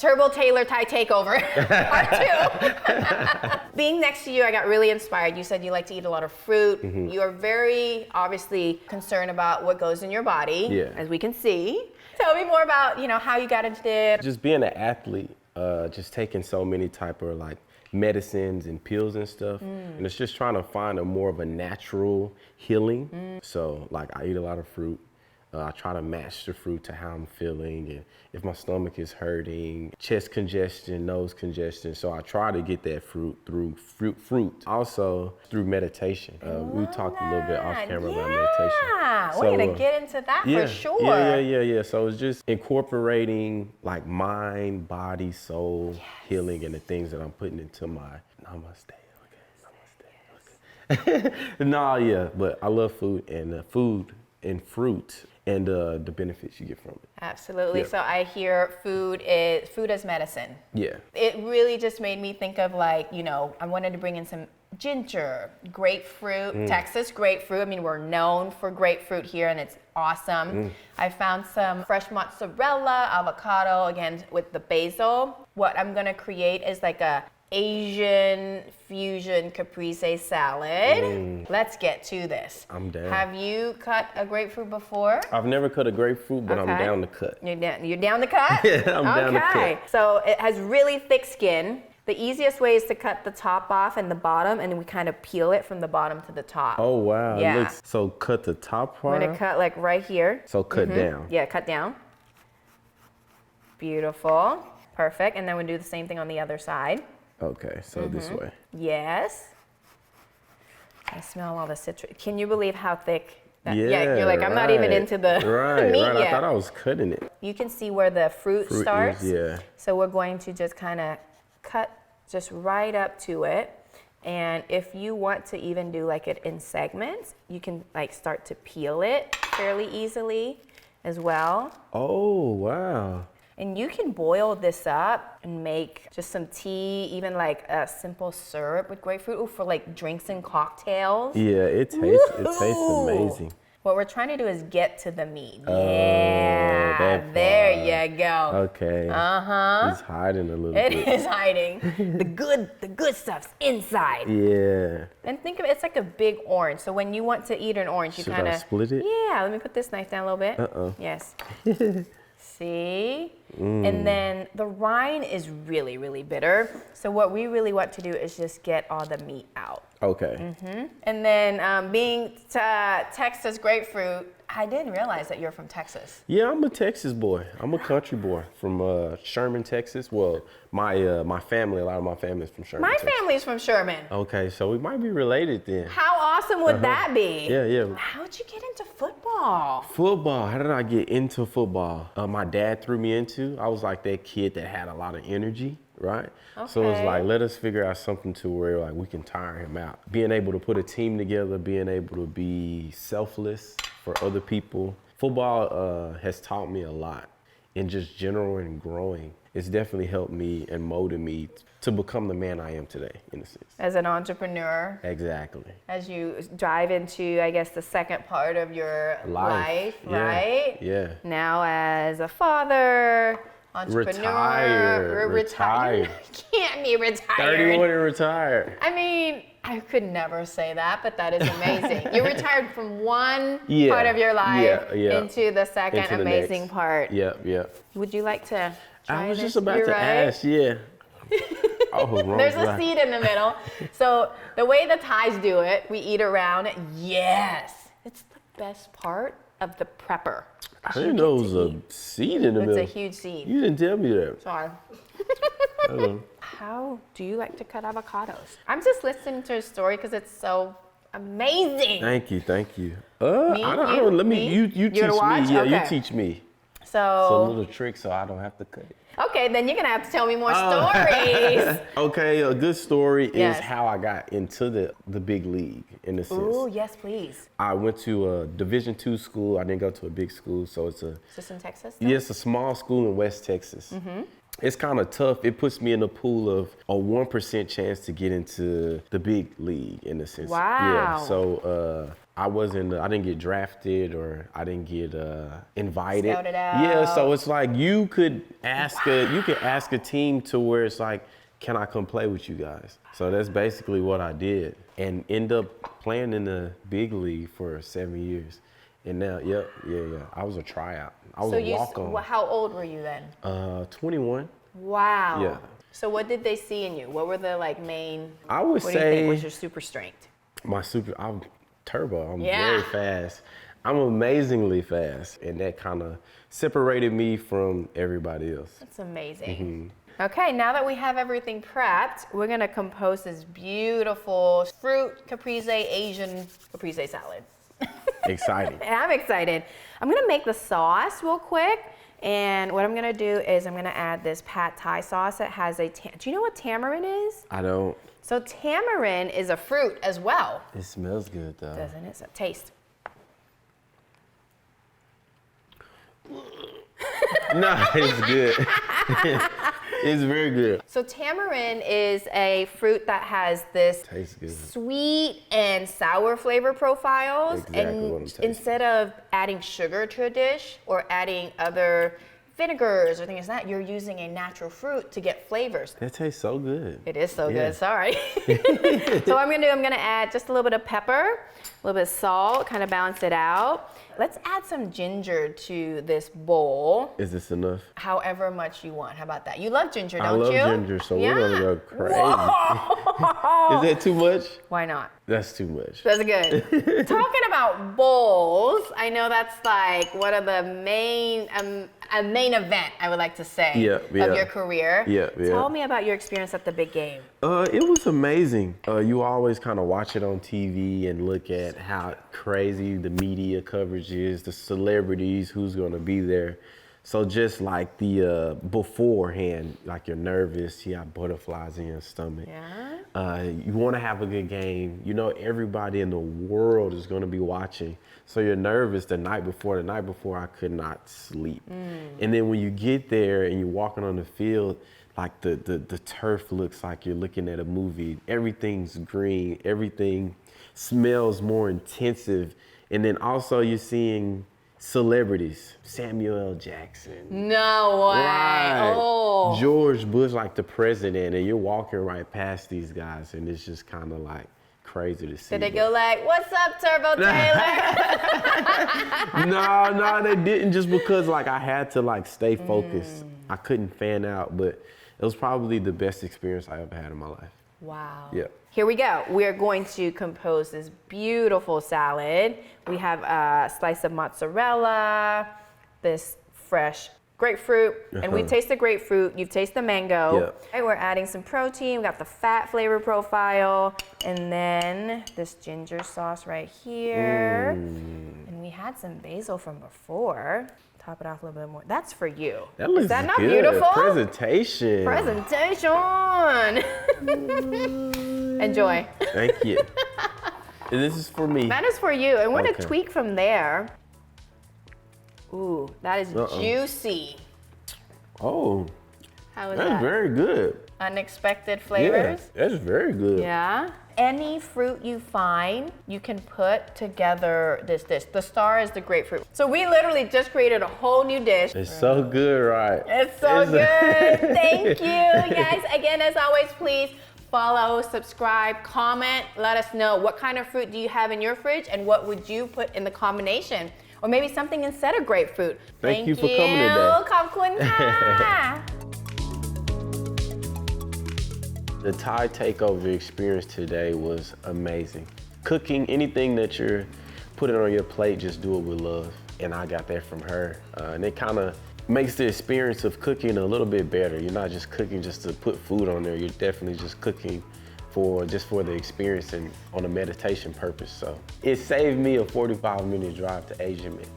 Turbo Taylor Thai Takeover, part 2. Being next to you, I got really inspired. You said you like to eat a lot of fruit. You are very obviously concerned about what goes in your body, as we can see. Tell me more about, how you got into it. Just being an athlete, just taking so many type of like medicines and pills and stuff. And it's just trying to find a more of a natural healing. So like I eat a lot of fruit. I try to match the fruit to how I'm feeling, and if my stomach is hurting, chest congestion, nose congestion. So I try to get that fruit through fruit. Also through meditation. We talked a little bit off camera about meditation. Yeah, we're gonna get into that for sure. Yeah. So it's just incorporating like mind, body, soul healing, and the things that I'm putting into my namaste. Okay. No, yeah, but I love food and fruit and the benefits you get from it. Absolutely. Yeah. So I hear food as medicine. Yeah. It really just made me think of like, I wanted to bring in some ginger, grapefruit, Texas grapefruit. I mean, we're known for grapefruit here and it's awesome. I found some fresh mozzarella, avocado, again, with the basil. What I'm gonna create is like a Asian fusion caprese salad. Let's get to this. I'm down. Have you cut a grapefruit before? I've never cut a grapefruit, but I'm down to cut. You're down to cut? Yeah, I'm down to cut. So it has really thick skin. The easiest way is to cut the top off and the bottom, and then we kind of peel it from the bottom to the top. Oh, wow. Yeah. So cut the top part. I'm gonna cut like right here. So cut down. Yeah, cut down. Beautiful. Perfect. And then we'll do the same thing on the other side. Okay, so this way. Yes. I smell all the citrus. Can you believe how thick that? Yeah, you're like, I'm not even into the meat yet. I thought I was cutting it. You can see where the fruit starts. Yeah. So we're going to just kind of cut just right up to it. And if you want to even do like it in segments, you can like start to peel it fairly easily as well. Oh, wow. And you can boil this up and make just some tea, even like a simple syrup with grapefruit for like drinks and cocktails. Yeah, it tastes amazing. What we're trying to do is get to the meat. Oh, yeah, there you go. Okay. It's hiding a little bit. It is hiding. the good stuff's inside. Yeah. And think of it, it's like a big orange. So when you want to eat an orange, you kind of split it? Yeah, let me put this knife down a little bit. Yes. See? And then the rind is really, really bitter. So what we really want to do is just get all the meat out. Okay. And then being Texas grapefruit, I didn't realize that you're from Texas. Yeah, I'm a Texas boy. I'm a country boy from Sherman, Texas. Well, my family, a lot of my family is from Sherman, My Texas. family's from Sherman. Okay, so we might be related then. How awesome would that be? Yeah. How'd you get into football? Football, how did I get into football? My dad threw me into. I was like that kid that had a lot of energy, right? Okay. So it's like, let us figure out something to where like we can tire him out. Being able to put a team together, being able to be selfless for other people. Football has taught me a lot in just general and growing. It's definitely helped me and molded me to become the man I am today, in a sense. As an entrepreneur. Exactly. As you dive into, I guess, the second part of your life, Yeah. right? Yeah. Now as a father, entrepreneur. Retired. You can't be retired. 31 and retired. I mean, I could never say that, but that is amazing. You retired from one Yeah. part of your life Yeah. into the second Into the amazing next. part. Yep. Would you like to try I was this? just about You're to right. ask, yeah. Oh, wrong There's a side. seed in the middle. So the way the Thais do it, we eat around it. Yes. It's the best part of the prepper. I didn't know it was a seed in the middle. It's a huge seed. You didn't tell me that. Sorry. How do you like to cut avocados? I'm just listening to a story because it's so amazing. Thank you. Me? I don't. Let me. You teach me. watch? Yeah, Okay. you teach me. It's a So, little trick, so I don't have to cut it. okay, then you're going to have to tell me more stories. Okay, a good story Yes. is how I got into the big league, in a sense. Ooh, yes, please. I went to a Division II school. I didn't go to a big school, so it's a Is this in Texas? yeah, it's a small school in West Texas. It's kind of tough. It puts me in a pool of a 1% chance to get into the big league, in a sense. Wow. Yeah. So I didn't get drafted or I didn't get invited. Scouted out. Yeah, so it's like you could ask a team to where it's like, can I come play with you guys? So that's basically what I did, and end up playing in the big league for 7 years. And now, yeah. I was a tryout. I was a walk-on. How old were you then? 21. Wow. Yeah. So what did they see in you? What were the like main? I would what do you say think was your super strength? I'm turbo. I'm very fast. I'm amazingly fast, and that kind of separated me from everybody else. That's amazing. Okay, now that we have everything prepped, we're gonna compose this beautiful fruit caprese Asian caprese salad. Exciting. I'm excited. I'm gonna make the sauce real quick, and what I'm gonna do is I'm gonna add this pad Thai sauce that has do you know what tamarind is? I don't. So tamarind is a fruit as well. It smells good though. Doesn't it? So taste. No, it's good. It's very good. So tamarind is a fruit that has this Tastes good. sweet and sour flavor profiles. Exactly what I'm And tasting. instead of adding sugar to a dish or adding other vinegars or things like that, you're using a natural fruit to get flavors. That tastes so good. It is so Yeah. good, sorry. So what I'm gonna add just a little bit of pepper, a little bit of salt, kind of balance it out. Let's add some ginger to this bowl, Is this enough? however much you want. How about that? You love ginger, I don't love you? ginger, so we're gonna go crazy. Whoa. Is that too much? Why not? That's too much. That's good. Talking about bowls, I know that's like one of the main, a main event, I would like to say, of your career. Yeah. Tell me about your experience at the big game. It was amazing. You always kind of watch it on TV and look at how crazy the media coverage is, the celebrities, who's gonna be there. So just like the beforehand, like you're nervous, you have butterflies in your stomach. Yeah. You want to have a good game. You know everybody in the world is going to be watching. So you're nervous the night before. The night before, I could not sleep. And then when you get there and you're walking on the field, like the turf looks like you're looking at a movie. Everything's green. Everything smells more intensive. And then also you're seeing celebrities, Samuel L. Jackson. No way. Right. Oh. George Bush, like the president, and you're walking right past these guys, and it's just kind of like crazy to see. Did they go like, "What's up, Turbo Taylor"? No, they didn't, just because like I had to like stay focused. I couldn't fan out, but it was probably the best experience I ever had in my life. Wow. Yeah. Here we go. We're going to compose this beautiful salad. We have a slice of mozzarella, this fresh grapefruit, and we taste the grapefruit. You've tasted the mango. Yeah. Okay, we're adding some protein. We got the fat flavor profile, and then this ginger sauce right here. And we had some basil from before. Top it off a little bit more. That's for you. That looks Is that not good. beautiful? Presentation. Enjoy. Thank you. This is for me. That is for you. And we're Okay. gonna tweak from there. Ooh, that is juicy. Oh, How is that's that? very good. Unexpected flavors. Yeah, that's very good. Yeah. Any fruit you find, you can put together this dish. The star is the grapefruit. So we literally just created a whole new dish. It's so good, right? It's so good. Thank you, guys. Again, as always, please follow, subscribe, comment. Let us know what kind of fruit do you have in your fridge and what would you put in the combination. Or maybe something instead of grapefruit. Thank you for coming today. ขอบคุณค่ะ The Thai takeover experience today was amazing. Cooking, anything that you're putting on your plate, just do it with love. And I got that from her. And it kind of makes the experience of cooking a little bit better. You're not just cooking just to put food on there. You're definitely just cooking for the experience and on a meditation purpose. So it saved me a 45-minute drive to Asian Man.